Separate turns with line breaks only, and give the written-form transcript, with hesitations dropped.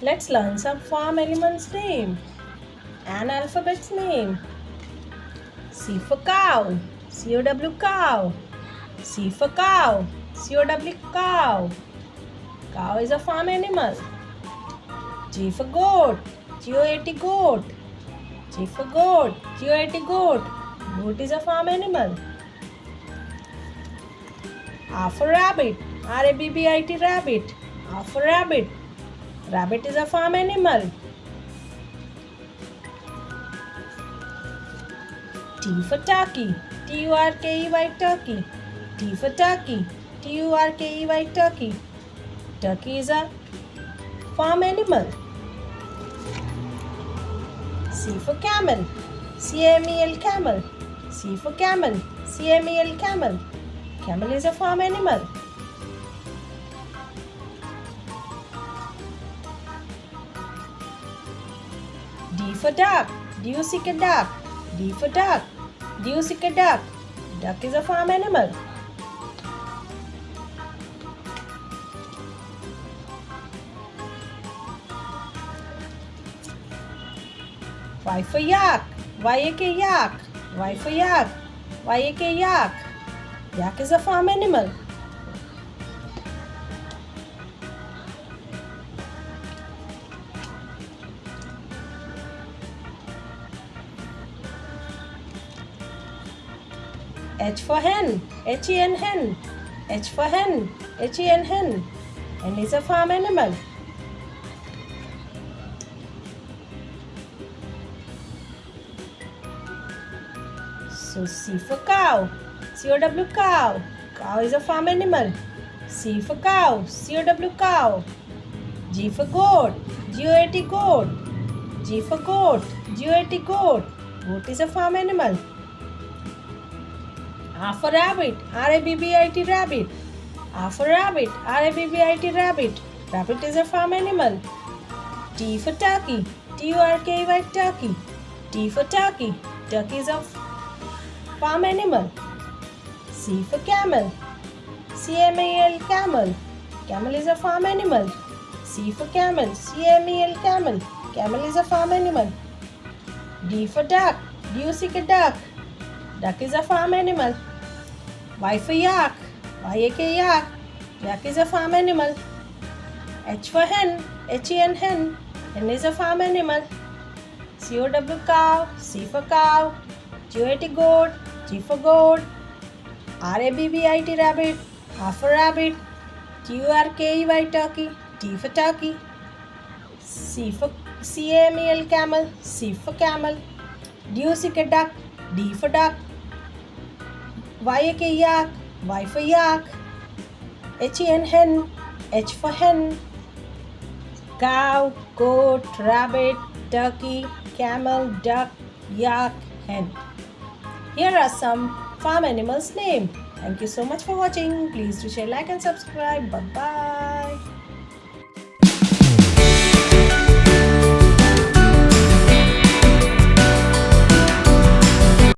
Let's learn some farm animals' name and alphabet's name. C for cow, C-O-W cow. C for cow, C-O-W cow. Cow is a farm animal. G for goat, G-O-A-T goat. G for goat, G-O-A-T goat. Goat is a farm animal. R for rabbit, R-A-B-B-I-T rabbit. R for rabbit. Rabbit is a farm animal. T for turkey, T-U-R-K-E-Y turkey. T for turkey, T-U-R-K-E-Y turkey. Turkey is a farm animal. C for camel, C-A-M-E-L camel. C for camel, C-A-M-E-L camel. Camel is a farm animal. D for duck, D-U-C-K duck. D for duck, D-U-C-K duck. Duck is a farm animal. Y for yak, Y-A-K yak. Y for yak, Y-A-K yak. Yak is a farm animal. H for hen, H-E-N hen. H for hen, H-E-N hen. Hen is a farm animal. So C for cow, C-O-W cow. Cow is a farm animal. C for cow, C-O-W cow. G for goat, G-O-A-T goat. G for goat, G-O-A-T goat. Goat is a farm animal. R for rabbit, R-A-B-B-I-T rabbit. R for rabbit, R-A-B-B-I-T rabbit. Rabbit is a farm animal. T for turkey, T-U-R-K-E-Y turkey. T for turkey, turkey is a farm animal. C for camel, C-A-M-E-L camel. Camel is a farm animal. C for camel, C-A-M-E-L camel. Camel is a farm animal. D for duck, D-U-C-K duck. Duck is a farm animal. Y for yak, Y-A-K yak. Yak is a farm animal. H for hen, H-E-N hen. Hen is a farm animal. C-O-W cow, C for cow. G-O-A-T goat, G for goat. R-A-B-B-I-T rabbit, R for rabbit. T-U-R-K-E-Y turkey, T for turkey. C for C-A-M-E-L camel, C for camel. D-U-C-K duck, D for duck. Y-A-K yak, Y for yak. H-E-N hen, H for hen. Cow, goat, rabbit, turkey, camel, duck, yak, hen. Here are some farm animals' names. Thank you so much for watching. Please do share, like and subscribe. Bye-bye.